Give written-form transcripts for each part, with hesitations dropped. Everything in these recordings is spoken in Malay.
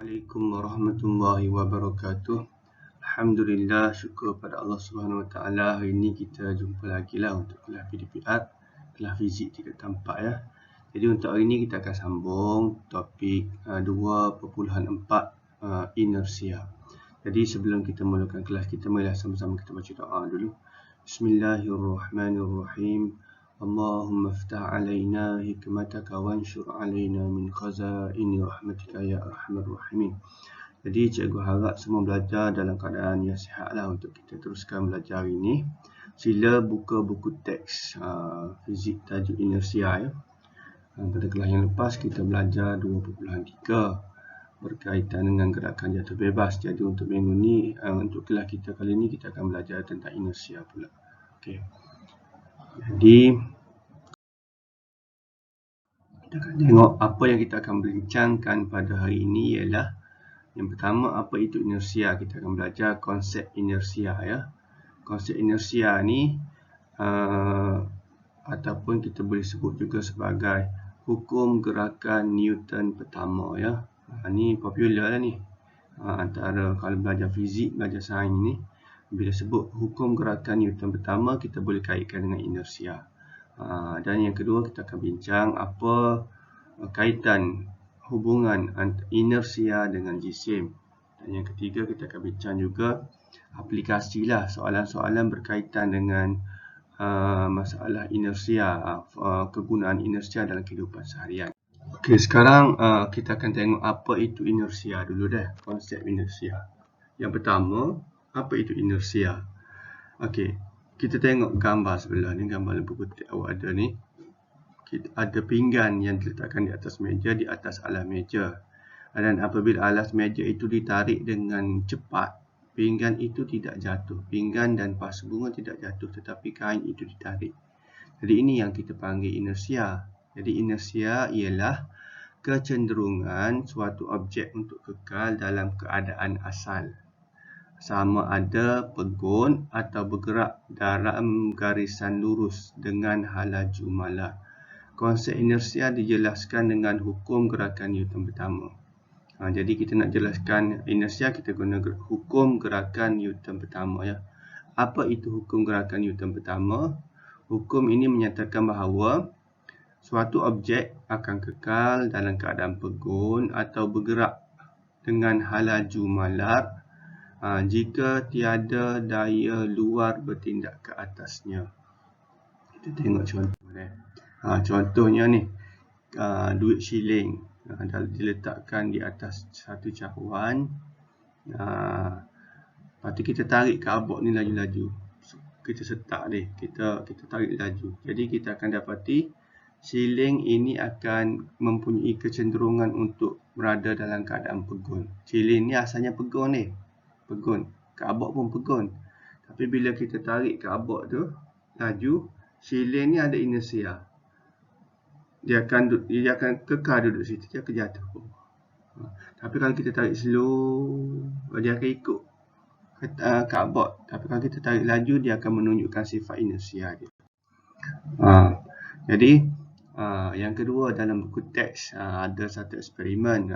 Assalamualaikum warahmatullahi wabarakatuh. Alhamdulillah, syukur pada Allah Subhanahu Wa Taala. Hari ini kita jumpa lagi lah untuk kelas PDPR, kelas fizik tidak tampak ya. Jadi untuk hari ini kita akan sambung topik 2.4 inersia. Jadi sebelum kita mulakan kelas kita, marilah sama-sama kita baca doa dulu. Bismillahirrahmanirrahim. Allahumma ftah alaina hikmataka wanshur alaina min khazaini rahmatika ya arhamar rahimin. Jadi cikgu harap semua belajar dalam keadaan yang sihatlah untuk kita teruskan belajar hari ini. Sila buka buku teks fizik tajuk inersia ya. Pada kelas yang lepas kita belajar 2.3 berkaitan dengan gerakan jatuh bebas. Jadi untuk minggu ni, untuk kelas kita kali ini kita akan belajar tentang inersia pula. Okey. Jadi kita akan tengok apa yang kita akan bincangkan pada hari ini ialah yang pertama, apa itu inersia. Kita akan belajar konsep inersia ya. Konsep inersia ni ataupun kita boleh sebut juga sebagai hukum gerakan Newton pertama ya. Ni popular lah ni. Antara kalau belajar fizik, belajar sains ni, bila sebut hukum gerakan Newton pertama, kita boleh kaitkan dengan inersia. Dan yang kedua, kita akan bincang apa kaitan hubungan inersia dengan jisim. Dan yang ketiga, kita akan bincang juga aplikasi lah, soalan-soalan berkaitan dengan masalah inersia, kegunaan inersia dalam kehidupan seharian. Okey, sekarang kita akan tengok apa itu inersia dulu dah, konsep inersia. Yang pertama, apa itu inersia? Okey, kita tengok gambar sebelah ni, gambar lembu putih awak ada ni. Ada pinggan yang diletakkan di atas meja, di atas alas meja. Dan apabila alas meja itu ditarik dengan cepat, pinggan itu tidak jatuh. Pinggan dan vas bunga tidak jatuh, tetapi kain itu ditarik. Jadi ini yang kita panggil inersia. Jadi inersia ialah kecenderungan suatu objek untuk kekal dalam keadaan asal, sama ada pegun atau bergerak dalam garisan lurus dengan laju malar. Konsep inersia dijelaskan dengan hukum gerakan Newton pertama. Jadi kita nak jelaskan inersia, kita guna hukum gerakan Newton pertama ya. Apa itu hukum gerakan Newton pertama? Hukum ini menyatakan bahawa suatu objek akan kekal dalam keadaan pegun atau bergerak dengan laju malar jika tiada daya luar bertindak ke atasnya. Kita tengok contoh ni. Contohnya ni, duit shilling diletakkan di atas satu cawan. Lepas tu kita tarik ke abok ni laju-laju. Kita setak dia, kita tarik laju. Jadi kita akan dapati shilling ini akan mempunyai kecenderungan untuk berada dalam keadaan pegun. Shilling ni asalnya pegun ni, pegun. Ke abok pun pegun. Tapi bila kita tarik ke abok tu laju, shilling ni ada inersia. Dia akan kekal duduk situ, dia akan jatuh. Tapi kalau kita tarik slow, dia akan ikut ke abot. Tapi kalau kita tarik laju, dia akan menunjukkan sifat inersia dia. Jadi yang kedua, dalam buku teks ada satu eksperimen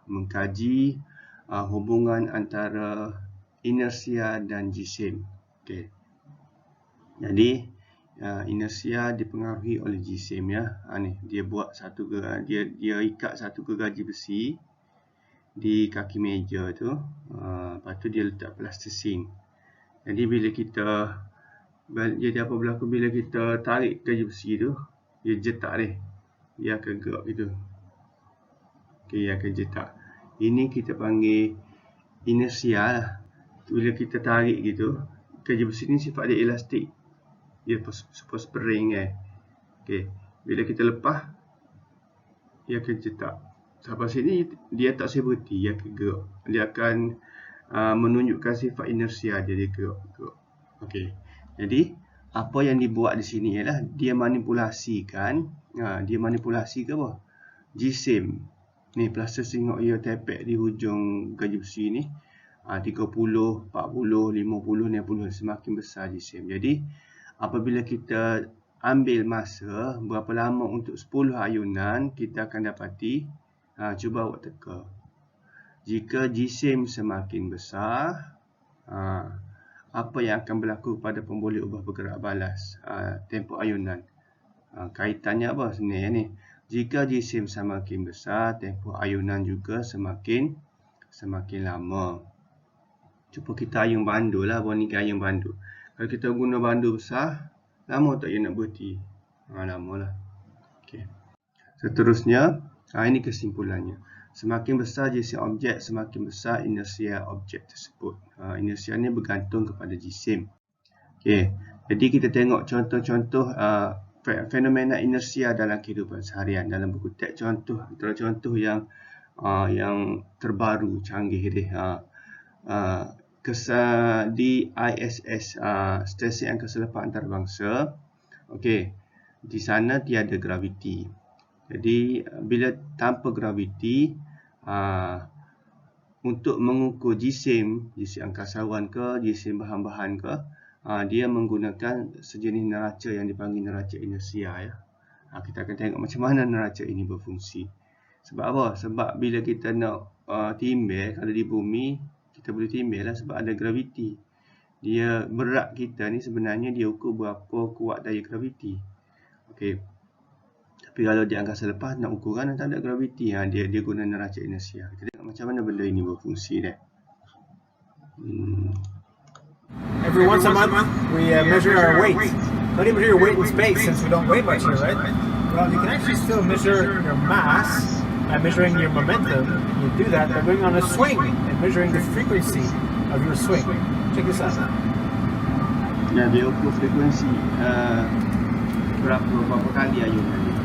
mengkaji hubungan antara inersia dan jisim. Okay. Jadi inersia dipengaruhi oleh jisim ya. Ni dia buat satu dia ikat satu gergaji besi di kaki meja tu. Lepas tu dia letak plastisine. Jadi apa berlaku bila kita tarik gergaji besi tu, dia jetak dia akan gerak gitu. Okey, dia akan jetak. Ini kita panggil inersia lah. Bila kita tarik gitu, gergaji besi ni sifat dia elastik. Dia super spring Okey, bila kita lepas, dia akan jetak. Sampai sini dia tak boleh berhenti, dia akan gerak. Dia akan menunjukkan sifat inersia dia gerak. Okey. Jadi apa yang dibuat di sini ialah dia manipulasikan, dia manipulasi ke apa? Jisim. Ni plastisine ia tepek di hujung gergaji besi ni. 30, 40, 50, 60 semakin besar jisim. Jadi apabila kita ambil masa berapa lama untuk 10 ayunan, kita akan dapati, cuba awak teka. jika jisim semakin besar, apa yang akan berlaku pada pemboleh ubah bergerak balas, tempoh ayunan. Kaitannya apa sebenarnya ni? Jika jisim semakin besar, tempoh ayunan juga semakin lama. Cuba kita ayun bandu lah, boneka ayun bandu. Kalau kita guna bandu besar, lama tak ia nak berhenti? Lama lah. Okay. Seterusnya, ini kesimpulannya. Semakin besar jisim objek, semakin besar inersia objek tersebut. Inersia ni bergantung kepada jisim. Okay. Jadi kita tengok contoh-contoh fenomena inersia dalam kehidupan seharian. Dalam buku teks contoh yang terbaru, canggih deh. Di ISS, Stesen Angkasa Lepas Antarabangsa. Okey, di sana tiada graviti. Jadi bila tanpa graviti, untuk mengukur jisim angkasawan ke, jisim bahan-bahan ke, dia menggunakan sejenis neraca yang dipanggil neraca inersia ya. Kita akan tengok macam mana neraca ini berfungsi. Sebab apa? Sebab bila kita nak timbel, kalau di bumi kita boleh timbel lah sebab ada graviti. Dia berat kita ni sebenarnya dia ukur berapa kuat daya graviti. Okey. Tapi kalau di angkasa lepas nak ukur kan tak ada graviti, dia guna neraca inersia. Kita tengok macam mana benda ini berfungsi dia. Every once a month we measure our weight. How do you measure your weight in space since we don't weigh much here, right? Well, you can actually still measure your mass by measuring your momentum. You do that by going on a swing and measuring the frequency of your swing. Check this out. Ya, dia ukur frekuensi berapa kali ayunan dia.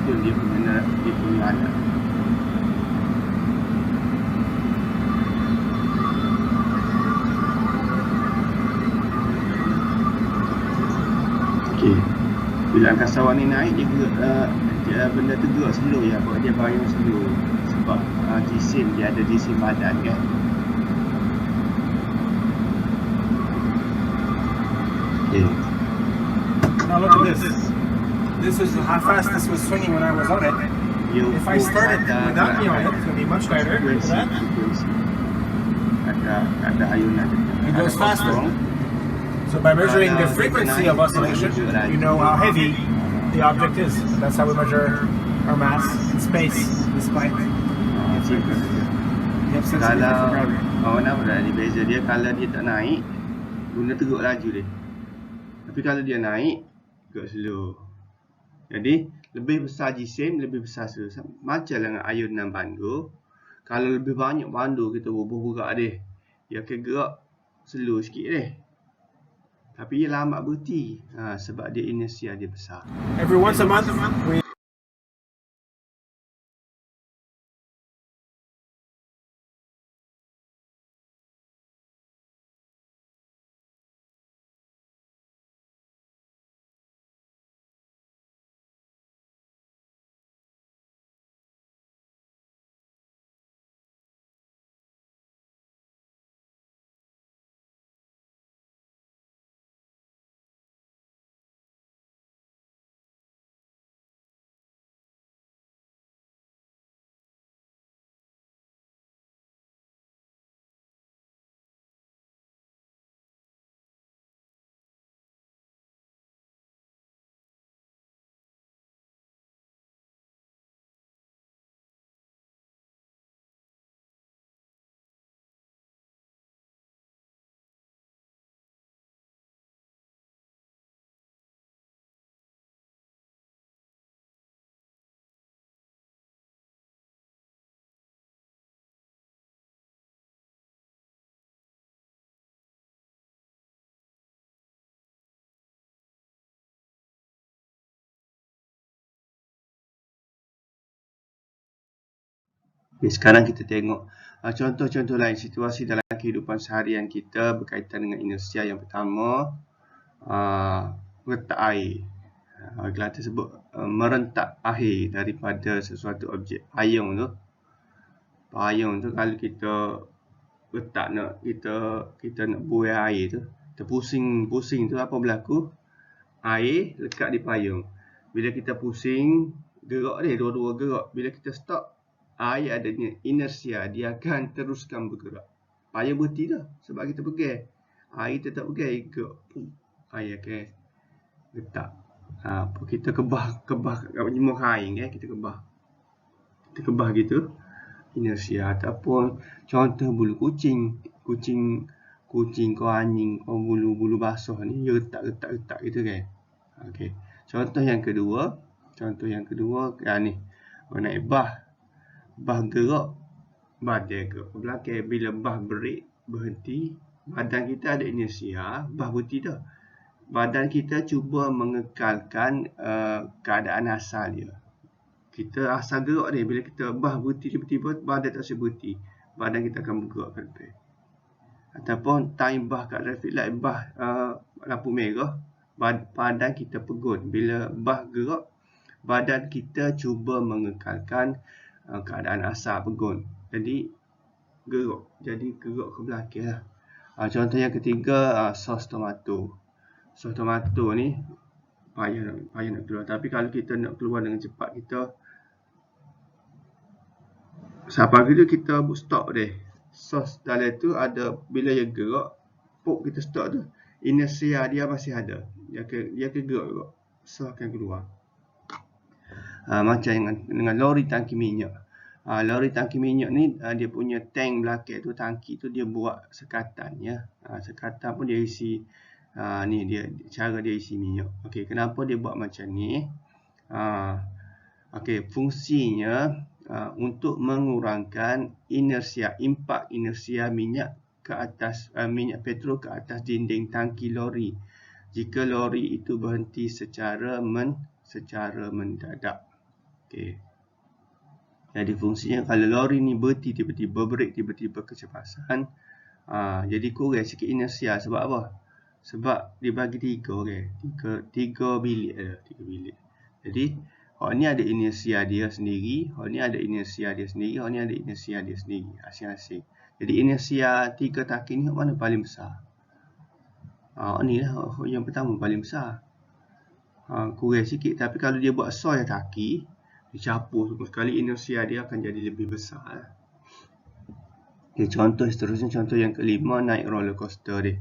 Itu dia punya alat. Okey. Bila angkasawan ni naik, dia benda tu gerak slow ya, sebab dia bayang slow. Sebab jisim, dia ada jisim badan kan. Okay. Now look at this. This is how fast this was swinging when I was on it. If I started without me on it, it's going to be much tighter. Look at that. Ada ayunan. It goes faster. So by measuring the frequency of oscillation, you know how heavy the object is. That's how we measure our mass in space, despite. Kalau nampak beza dia, kalau dia tak naik, guna teruk laju dia. Tapi kalau dia naik, gerak slow. Jadi, lebih besar jisim, lebih besar slow. Macam dengan ayunan bandu. Kalau lebih banyak bandu kita bubuh gerak dia, dia akan gerak slow sikit dia. Tapi ia lambat berhenti. Sebab dia inersia dia besar. Every once a month, we Okay, sekarang kita tengok contoh-contoh lain situasi dalam kehidupan seharian kita berkaitan dengan inersia. Yang pertama, retak air. Gelar tersebut merentak air daripada sesuatu objek. Payung tu kalau kita letak kita nak buai air tu, kita pusing tu, apa berlaku? Air lekat di payung. Bila kita pusing, gerak dia, dua-dua gerak. Bila kita stop, air ada inersia, dia akan teruskan bergerak. Payah berhenti dah sebab kita pegang. Air tetap pegang, gerak. Air akan letak. Kita kebah jemur air kan, kita kebah gitu. Inersia. Ataupun contoh bulu kucing kau anjing, kau bulu basuh ni dia retak gitu kan. Okey. Contoh yang kedua ni. Kau naik bah gerak, badan gerak ke belakang. Bila bah berhenti, badan kita ada inersia, bah berhenti dah. Badan kita cuba mengekalkan keadaan asal dia. Kita asal gerak dia, bila kita bah berhenti tiba-tiba, badan tak boleh berhenti. Badan kita akan bergerak ke depan. Ataupun time bah kat traffic light, lampu merah, badan kita pegun. Bila bah gerak, badan kita cuba mengekalkan keadaan asal pegun. Jadi gerak ke belakang lah. Contoh yang ketiga, sos tomato. Sos tomato ni payah nak keluar. Tapi kalau kita nak keluar dengan cepat, kita sampai gitu kita stop dia. Sos dalam tu ada, bila dia gerak, kita stop tu, inersia dia masih ada. Dia akan gerak. Sos akan keluar. Macam dengan lori tangki minyak. Lori tangki minyak ni, dia punya tank belakang tu, tangki tu dia buat sekatan ya. Sekatan pun dia isi cara dia isi minyak. Okey, kenapa dia buat macam ni? Okey, fungsinya untuk mengurangkan impak inersia minyak ke atas minyak petrol ke atas dinding tangki lori. Jika lori itu berhenti secara mendadak. Okey. Jadi fungsinya kalau lori ni berhenti tiba-tiba, brek tiba-tiba kecepatan, jadi kurang sikit inersia. Sebab apa? Sebab dia bagi 3 bilik ada. 3 bilik. Jadi hak ni ada inersia dia sendiri, hak ni ada inersia dia sendiri, hak ni ada inersia dia sendiri, asing-asing. Jadi inersia 3 tangki ni hak mana paling besar? Ni lah yang pertama paling besar. Kurang sikit. Tapi kalau dia buat soil tangki, dicampur semua sekali, inersia dia akan jadi lebih besar. Okay, contoh seterusnya, contoh yang kelima, naik roller coaster dia.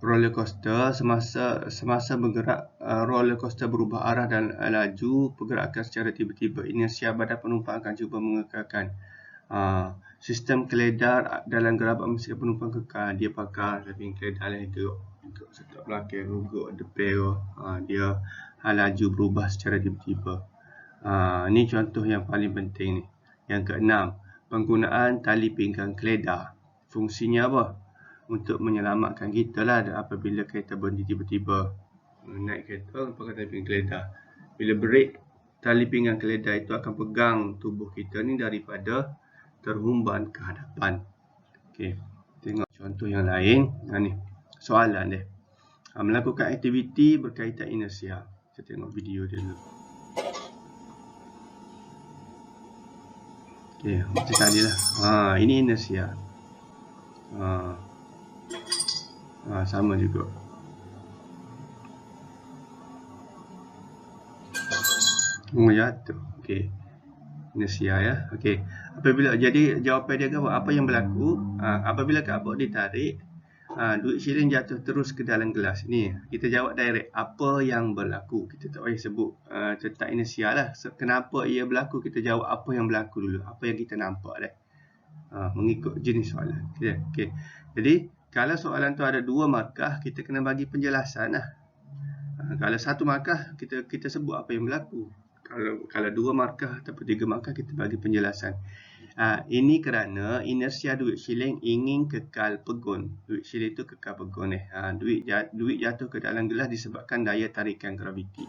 Roller coaster semasa bergerak, roller coaster berubah arah dan laju pergerakan secara tiba-tiba. Inersia badan penumpang akan cuba mengekalkan. Sistem keledar dalam gerabak mesin penumpang kekal. Dia pakai tapi keledar lah gerak sekat belakang, gerak depan, dia laju berubah secara tiba-tiba. Ni contoh yang paling penting ni. Yang keenam, penggunaan tali pinggang keledar. Fungsinya apa? Untuk menyelamatkan kita lah apabila kereta berhenti tiba-tiba. Naik kereta pakai tali pinggang keledar. Bila brek, tali pinggang keledar itu akan pegang tubuh kita ni daripada terhumban ke hadapan. Okey, tengok contoh yang lain. Ni soalan dia. Melakukan aktiviti berkaitan inersia. Kita tengok video dia dulu. Okey, macam tadi lah. Ini inersia. Sama juga. Jatuh. Okey. Inersia ya. Okey. Apabila jadi jawapan dia apa yang berlaku? Apabila kapok ditarik, duit shilling jatuh terus ke dalam gelas. Ni kita jawab direct. Apa yang berlaku? Kita tak payah sebut tentang inersia lah. Kenapa ia berlaku? Kita jawab apa yang berlaku dulu. Apa yang kita nampak dah. Mengikut jenis soalan. Okey. Jadi kalau soalan tu ada 2 markah, kita kena bagi penjelasan lah. Kalau 1 markah, kita sebut apa yang berlaku. Kalau 2 markah ataupun 3 markah, kita bagi penjelasan. Ini kerana inersia duit shilling ingin kekal pegun. Duit shilling itu kekal pegun. Duit jatuh ke dalam gelas disebabkan daya tarikan graviti.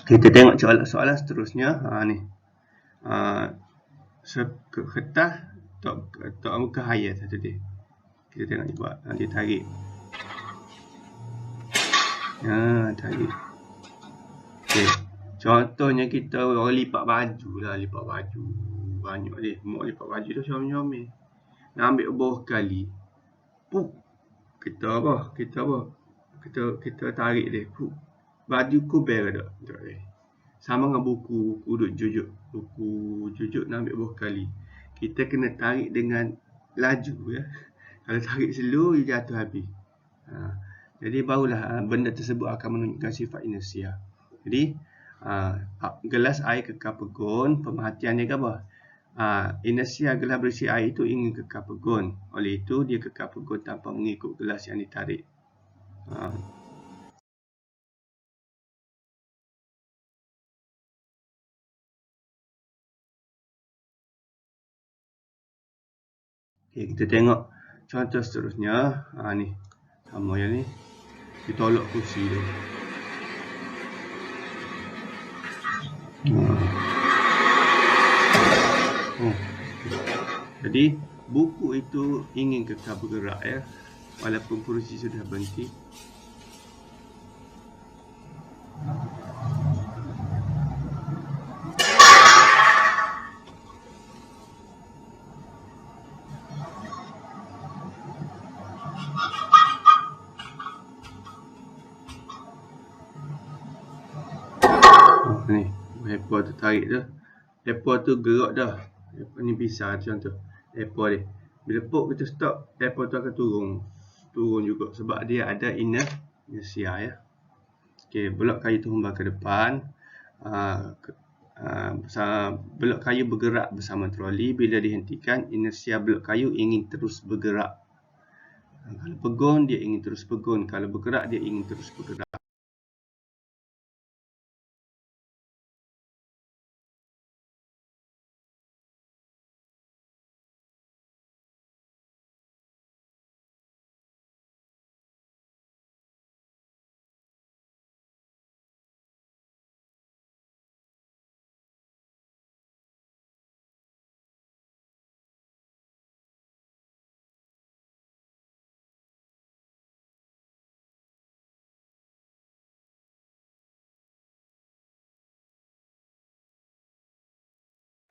Kita tengok soalan seterusnya. Ni. Kertas tok muka higher satu dia. Kita tengok dia buat. Dia tarik. Tarik. Okey. Contohnya kita orang lipat baju lah, lipat baju. Banyak deh, mak lipat baju tu comel-comel. Nak ambil bawah sekali. Pup. Kita tarik dia. Pup. Baju ku bel tak? Tak eh. Sama dengan buku duk jujuk. Buku jujuk nak ambil bawah sekali. Kita kena tarik dengan laju ya. Kalau tarik slow, dia jatuh habis. Jadi barulah benda tersebut akan menunjukkan sifat inersia. Jadi gelas air kekal pegun, pemerhatian dia ke apa? Inersia gelas berisi air itu ingin kekal pegun. Oleh itu dia kekal pegun tanpa mengikut gelas yang ditarik. Okay, kita tengok contoh seterusnya. Ni sama yang ni. Ditolak kursi tu. Jadi buku itu ingin kekal bergerak ya, walaupun kursi sudah berhenti. Ni, leper tu tarik tu. Leper tu gerak dah. Leper ni pisah contoh. Leper dia. Bila pop kita stop, leper tu akan turun. Turun juga sebab dia ada inersia ya. Okey, blok kayu tu hembang ke depan. Blok kayu bergerak bersama troli. Bila dihentikan, inersia blok kayu ingin terus bergerak. Kalau pegun, dia ingin terus pegun. Kalau bergerak, dia ingin terus bergerak.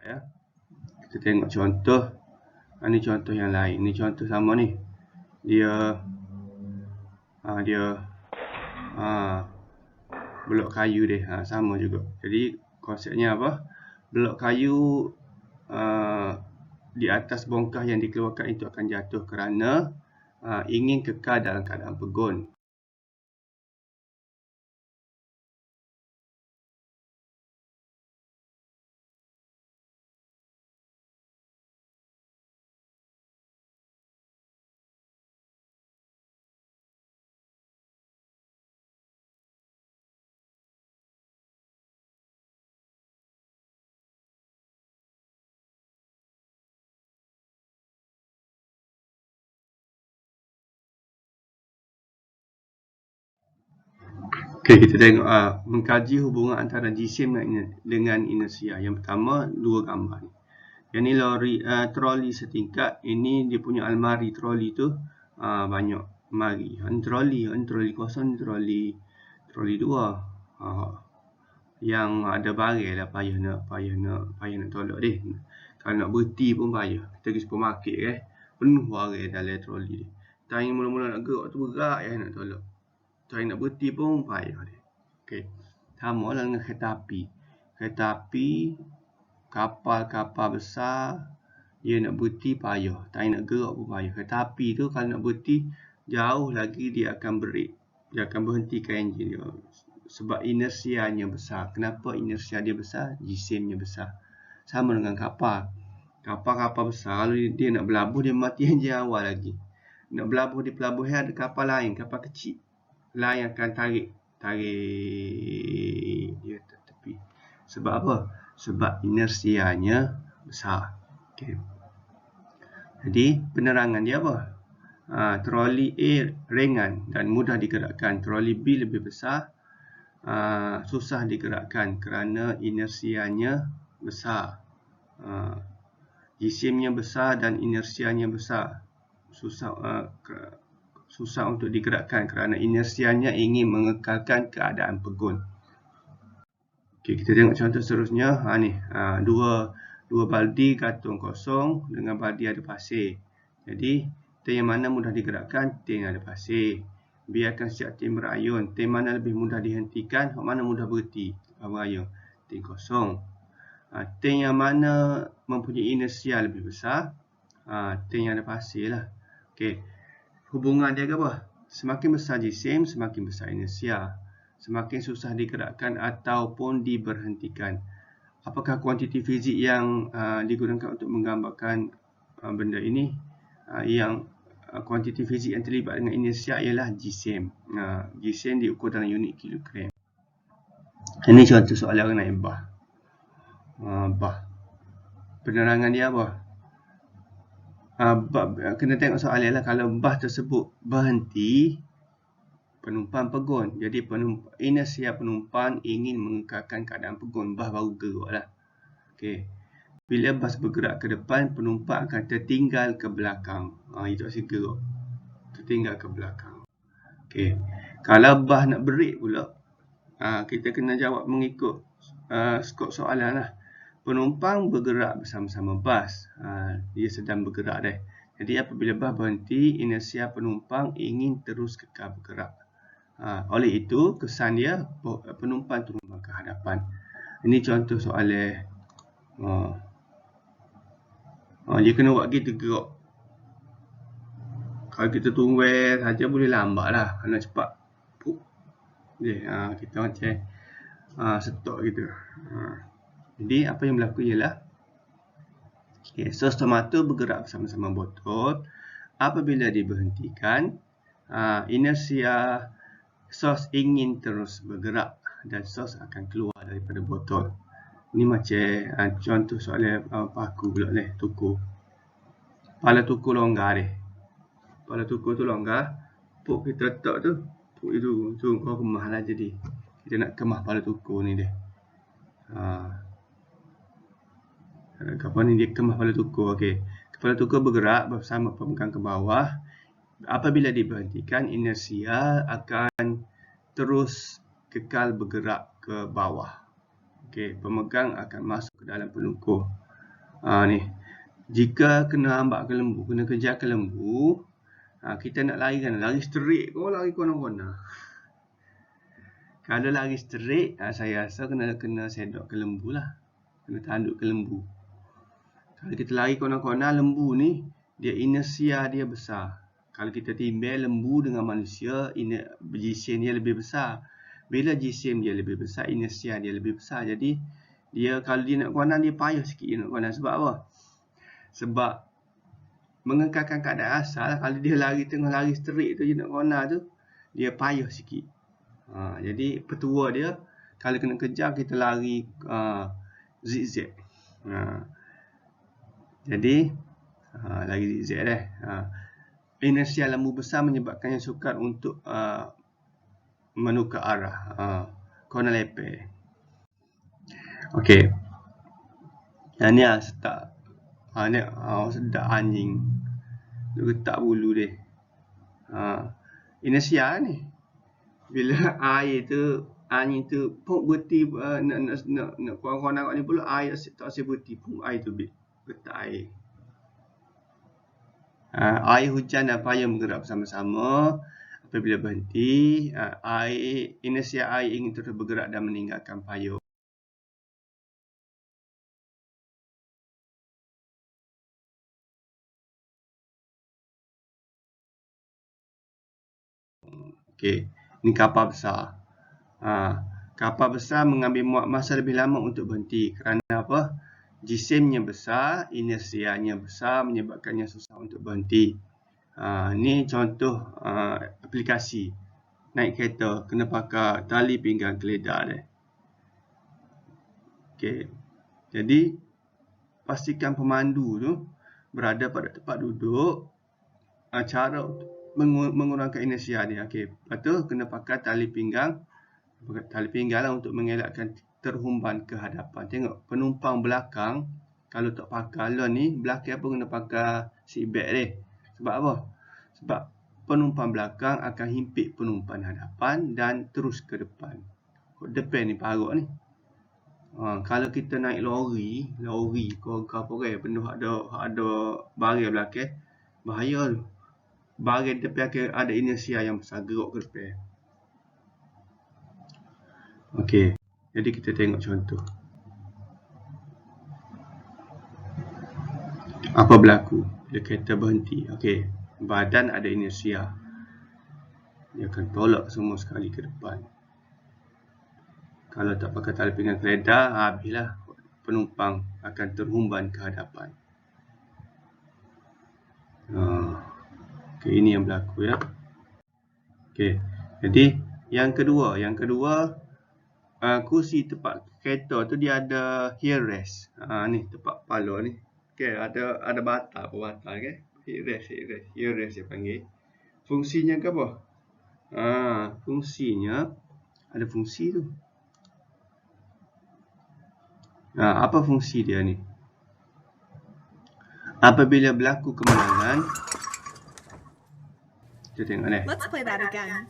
Ya. Kita tengok contoh. Ini contoh yang lain. Ini contoh sama ni. Dia blok kayu dia sama juga. Jadi konsepnya apa? Blok kayu di atas bongkah yang dikeluarkan itu akan jatuh kerana ingin kekal dalam keadaan pegun. Okey, kita tengok mengkaji hubungan antara jisim dengan inersia. Yang pertama, dua gambar ni. Yang ni troli setingkat. Ini dia punya almari troli tu banyak almari. Ini troli kosong, troli dua. Yang ada barang lah payah nak tolak dia. Kalau nak berhenti pun payah. Kita pergi supermarket penuh barang dalam troli dia. Time mula-mula nak gerak tu berat nak tolak. Saya nak berhenti pun payah dia. Okey. Sama lah dengan kereta api. Kereta api, kapal besar, dia nak berhenti payah. Tak nak gerak pun payah. Kereta api tu kalau nak berhenti, jauh lagi dia akan break. Dia akan berhentikan enjin dia. Sebab inersianya besar. Kenapa inersia dia besar? Jisimnya besar. Sama dengan kapal. Kapal besar, kalau dia nak berlabuh, dia mati enjin awal lagi. Nak berlabuh di pelabuhan ada kapal lain, kapal kecil. Lain akan tarik dia ke tepi. Sebab apa? Sebab inersianya besar. Okay. Jadi penerangan dia apa? Troli A ringan dan mudah digerakkan. Troli B lebih besar, susah digerakkan kerana inersianya besar. Jisimnya besar dan inersianya besar. Susah untuk digerakkan kerana inersianya ingin mengekalkan keadaan pegun. Okey, kita tengok contoh seterusnya. Dua baldi gantung kosong dengan baldi ada pasir. Jadi, tank yang mana mudah digerakkan? Tank yang ada pasir. Biarkan setiap tank berayun. Tank mana lebih mudah dihentikan? Mana mudah berhenti berayun? Tank kosong. Tank yang mana mempunyai inersia lebih besar? Tank yang ada pasir lah. Okey. Hubungan dia ke apa? Semakin besar jisim, semakin besar inersia. Semakin susah digerakkan ataupun diberhentikan. Apakah kuantiti fizik yang digunakan untuk menggambarkan benda ini? Kuantiti fizik yang terlibat dengan inersia ialah jisim. Jisim diukur dalam unit kilogram. Ini contoh soalan mengenai bah. Penerangan dia apa? Kena tengok soalan lah. Kalau bah tersebut berhenti, penumpang pegun. Jadi inersia penumpang ingin mengekalkan keadaan pegun. Bah baru gerak lah. Okay. Bila bas bergerak ke depan, penumpang akan tertinggal ke belakang. Itu asyik gerak. Tertinggal ke belakang. Okay. Kalau bah nak break pula, kita kena jawab mengikut skop soalan lah. Penumpang bergerak bersama-sama bas. Dia sedang bergerak dah. Jadi apabila bas berhenti, inersia penumpang ingin terus kekal bergerak. Oleh itu, kesan dia penumpang turun ke hadapan. Ini contoh soalan. Dia kena buat kita gerak. Kalau kita tunggu saja boleh lambat lah. Kalau cepat, kita macam stok gitu. Jadi apa yang berlaku ialah sos tomato bergerak bersama-sama botol. Apabila diberhentikan, inersia sos ingin terus bergerak dan sos akan keluar daripada botol. Ini macam contoh soalan paku pula ni, tuku. Kepala tuku longgar ni. Kepala tuku tu longgar. Puk kita letak tu. Puk itu kau kemah lah jadi. Kita nak kemah kepala tuku ni dia. Apa ni dia kemah kepala tuku. Okey. Kepala tuku bergerak bersama pemegang ke bawah. Apabila diberhentikan, inersia akan terus kekal bergerak ke bawah. Okey, pemegang akan masuk ke dalam pelukur. Ni. Jika kena hambak ke lembu, kena kejar ke lembu, kita nak lari kan? Lari straight ke lari kona-kona? Kalau lari straight, saya rasa kena sedok ke lembu lah. Kena tanduk ke lembu. Kalau kita lari kona-kona, lembu ni, dia inersia dia besar. Kalau kita timbang lembu dengan manusia, jisim dia lebih besar. Bila jisim dia lebih besar, inersia dia lebih besar. Jadi, kalau dia nak kona, dia payah sikit dia nak kona. Sebab apa? Sebab mengekalkan keadaan asal, kalau dia tengah lari straight tu, dia nak kona tu, dia payah sikit. Jadi, petua dia, kalau kena kejar, kita lari zigzag. Jadi, lari zigzag dah. Inersia lembu besar menyebabkannya sukar untuk menukar arah. Kona lepeh. Okey. Ni start. Ni sedap anjing. Dia getak bulu dia. Inersia ni. Bila air tu, anjing tu pun berhenti nak kona ni pula air tak asyik berhenti. Pun air tu getak air. Air hujan dan payung bergerak bersama-sama. Apabila berhenti, inersia air ingin terus bergerak dan meninggalkan payung. Okey, ini kapal besar. Kapal besar mengambil muat masa lebih lama untuk berhenti. Kerana apa? Jisimnya besar, inersianya besar, menyebabkannya susah untuk berhenti. Ini contoh aplikasi. Naik kereta, kena pakai tali pinggang keledar dia. Okey. Jadi, pastikan pemandu tu berada pada tempat duduk. Cara mengurangkan inersia dia. Okey. Lepas tu, kena pakai tali pinggang. Tali pinggang lah untuk mengelakkan terhumban ke hadapan. Tengok, penumpang belakang, kalau tak pakai lon ni, belakang pun kena pakai seatbelt dia. Sebab apa? Sebab penumpang belakang akan himpit penumpang hadapan dan terus ke depan. Depan ni parut ni. Kalau kita naik lori ke apa benda ada baris belakang, bahaya tu. Baris depan ada inersia yang besar gerak ke depan. Okey, jadi kita tengok contoh. Apa berlaku bila kereta berhenti? Okey, badan ada inersia. Dia akan tolak semua sekali ke depan. Kalau tak pakai tali pinggang keledar, habislah. Penumpang akan terhumban ke hadapan. Okey, ini yang berlaku ya. Okey, jadi yang kedua, kursi tempat kereta tu dia ada heel rest. Ni tempat kepala ni. Okey, ada batal ke? Heel rest dia panggil. Fungsinya ke apa? Fungsinya ada fungsi tu. Apa fungsi dia ni? Apabila berlaku kemalangan, kita tengok ni. Let's play that again.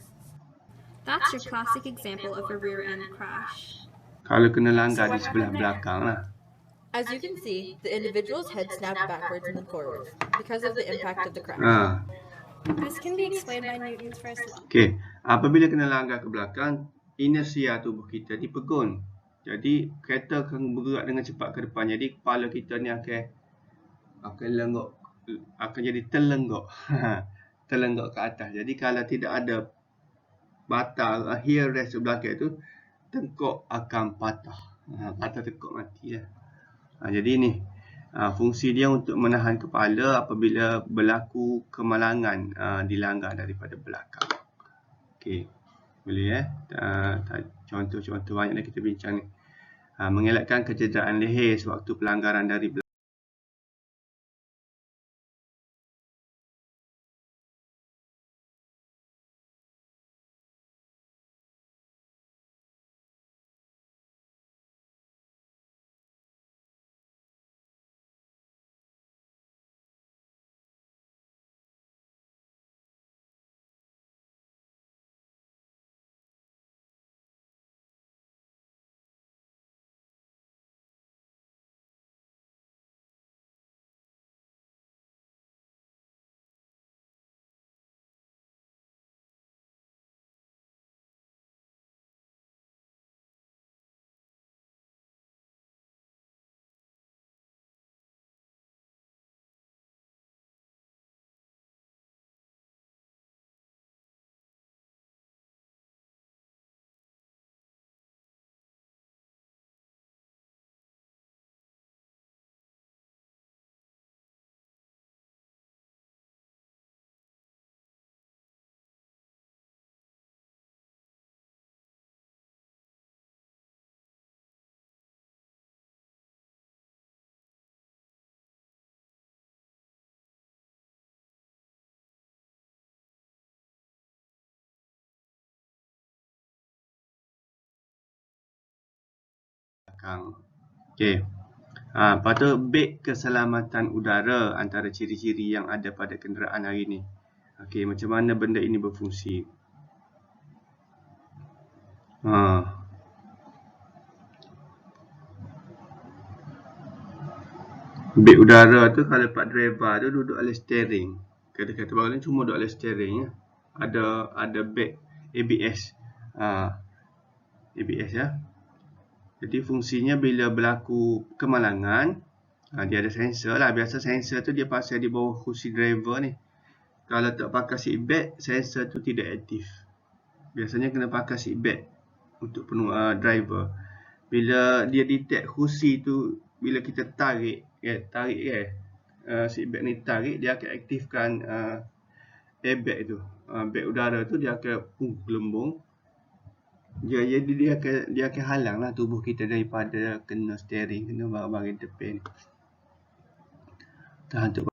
That's your classic example of a rear end crash. Kalau kena langgar di sebelah belakang lah. As you can see, the individual's head snapped backwards and then forwards because of the impact of the crash. This can be explained by Newton's first law. Okey, apabila kena langgar ke belakang, inersia tubuh kita dipegun. Jadi kereta akan bergerak dengan cepat ke depan. Jadi kepala kita ni akan lenggok, akan jadi terlenggok. Terlenggok ke atas. Jadi kalau tidak ada batal heel rest belakang tu, tengkok akan patah. Patah tengkok mati lah. Jadi ni fungsi dia untuk menahan kepala apabila berlaku kemalangan dilanggar daripada belakang. Okey, boleh contoh-contoh banyak dah kita bincang ni. Mengelakkan kecederaan leher sewaktu pelanggaran dari belakang. Okey. Lepas tu beg keselamatan udara antara ciri-ciri yang ada pada kenderaan hari ni. Okey, macam mana benda ini berfungsi? Beg udara tu kalau pak driver tu duduk atas steering. Kereta-kereta baru ni cuma duduk atas steering ya. Ada beg ABS. ABS ya. Jadi fungsinya bila berlaku kemalangan, dia ada sensor lah. Biasa sensor tu dia pasang di bawah kursi driver ni. Kalau tak pakai seat belt, sensor tu tidak aktif. Biasanya kena pakai seat belt untuk driver. Bila dia detect kursi tu, bila kita tarik seat belt ni tarik, dia akan aktifkan airbag tu. Beg udara tu dia akan gelembung. Jadi dia akan halanglah tubuh kita daripada kena steering, kena bahagian depan. Tahan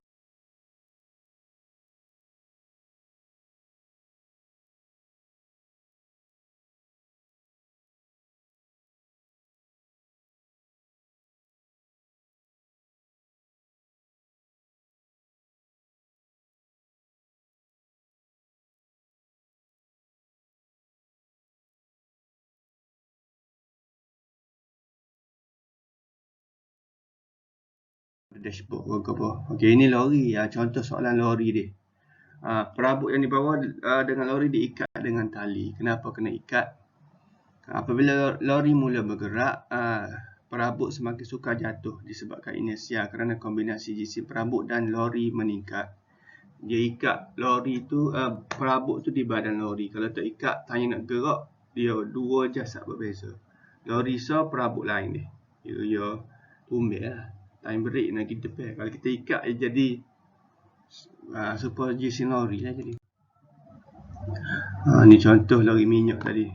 dashboard ke apa. Okey, ini lori. Contoh soalan lori dia. Perabot yang dibawa dengan lori diikat dengan tali. Kenapa kena ikat? Apabila lori mula bergerak, perabot semakin sukar jatuh disebabkan inersia kerana kombinasi jisim perabot dan lori meningkat. Dia ikat lori tu, perabot tu di badan lori. Kalau tak ikat, tanya nak gerak, dia dua jasad berbeza. Lori so, perabot lain dia. Dia tumbil lah. Time break nak kita depan. Kalau kita ikat, dia jadi super jisim lori lah jadi. Ni contoh lori minyak tadi.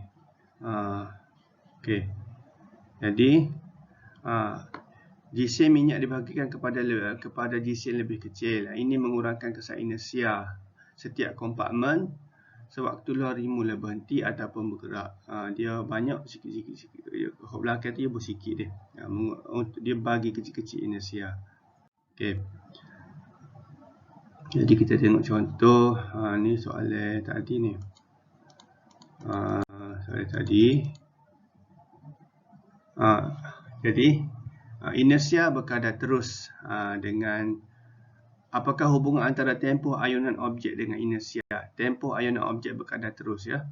Okey. Jadi, jisim minyak dibahagikan kepada jisim lebih kecil. Ini mengurangkan kesan inersia setiap kompartmen sewaktu lori mula berhenti ataupun bergerak. Dia banyak sikit-sikit. Hok belakang tu dia bersikit dia. Dia bagi kecil-kecil inersia. Okey. Jadi kita tengok contoh. Ni soalan tadi ni. Soalan tadi. Jadi inersia berkadar terus dengan apakah hubungan antara tempoh ayunan objek dengan inersia? Tempoh ayunan objek berkadar terus ya.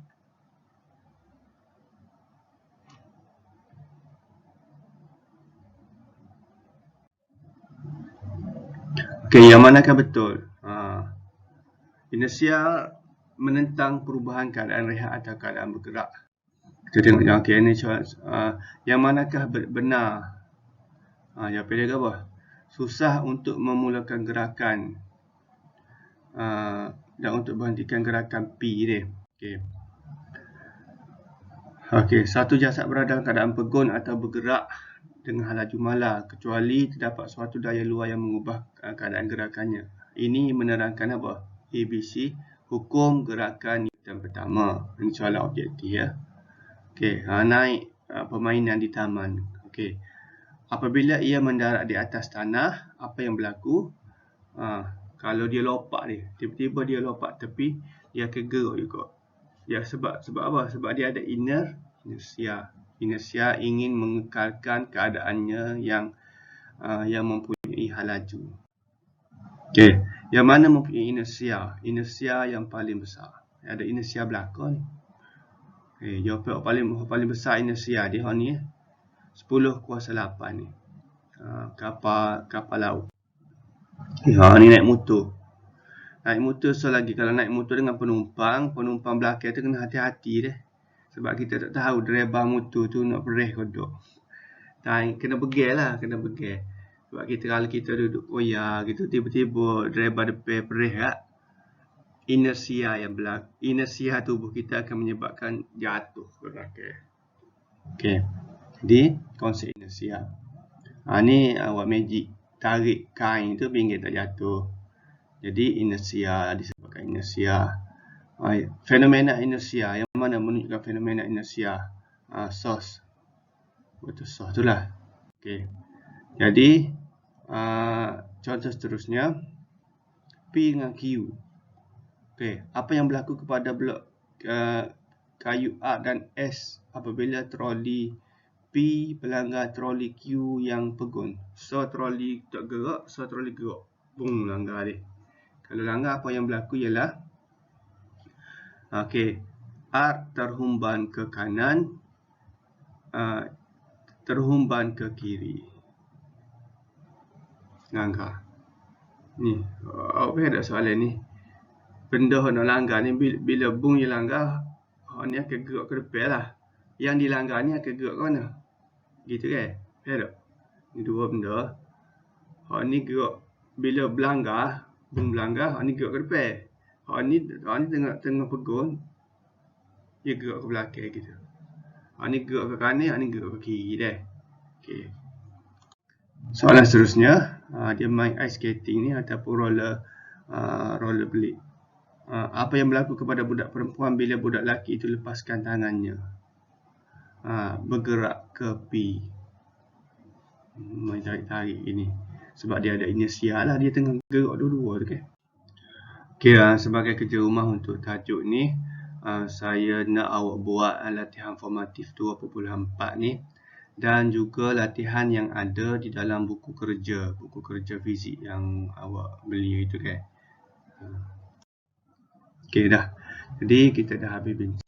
Okey, yang manakah betul? Inersia menentang perubahan keadaan rehat atau keadaan bergerak. Kita tengok yang okey ni yang manakah benar? Jawapan dia apa? Susah untuk memulakan gerakan dan untuk berhentikan gerakan P dia. Okey, satu jasad berada dalam keadaan pegun atau bergerak dengan laju mala kecuali terdapat suatu daya luar yang mengubah keadaan gerakannya. Ini menerangkan apa? ABC, hukum gerakan Newton pertama. Ini soalan objektif ya. Okey, naik permainan di taman. Okey. Apabila ia mendarat di atas tanah, apa yang berlaku? Kalau dia lompat dia, tiba-tiba dia lompat tepi, dia akan gerak juga. Ya, sebab apa? Sebab dia ada inersia. Inersia ingin mengekalkan keadaannya yang mempunyai hal laju. Okey, yang mana mempunyai inersia? Inersia yang paling besar. Ada inersia belakang ni. Okey, jawapan paling besar inersia dia ni 10 kuasa 8 ni. Kapal laut. Ni naik motor. Naik motor lagi. Kalau naik motor dengan penumpang belakang tu kena hati-hati dia. Sebab kita tak tahu driver motor tu nak bereh ke tak. Kena begel lah, kena begel. Sebab kalau kita duduk koyak gitu, tiba-tiba driver depan bereh tak, inersia tubuh kita akan menyebabkan jatuh ke belakang. Okey. Jadi konsep inersia. Ni awak magic tarik kain tu pinggir tak jatuh. Jadi inersia disebabkan inersia. Fenomena inersia yang mana menunjukkan fenomena inersia? Source. Betul source tu lah. Okey. Jadi contoh seterusnya P dengan Q. Okey, apa yang berlaku kepada blok kayu R dan S apabila troli P pelanggar troli Q yang pegun? So troli tak gerak, so troli gerak. Bung, langgar dia. Kalau langgar, apa yang berlaku ialah okey, R terhumban ke kanan, terhumban ke kiri. Langgar. Ni, apa ada soalan ni? Benda nak langgar ni bila bung dia langgar, ni akan gerak ke depan lah. Yang dilanggar ni akan gerak ke mana? Gitu kan? Faham tak? Ni dua benda. Ni gerak bila berlanggar, bung berlanggar, ni gerak ke depan. Ni tengah pegun, dia gerak ke belakang gitu. Ni gerak ke kanan, ni gerak ke kiri dah. Okey. Soalan seterusnya, dia main ice skating ni ataupun roller blade. Apa yang berlaku kepada budak perempuan bila budak lelaki itu lepaskan tangannya? Bergerak ke P. Main tarik-tarik ini. Sebab dia ada inersia lah, dia tengah gerak dua-dua tu kan. Okey, sebagai kerja rumah untuk tajuk ni, saya nak awak buat latihan formatif 2.4 ni. dan juga latihan yang ada di dalam buku kerja fizik yang awak beli itu kan. Okey dah. Jadi kita dah habis bincang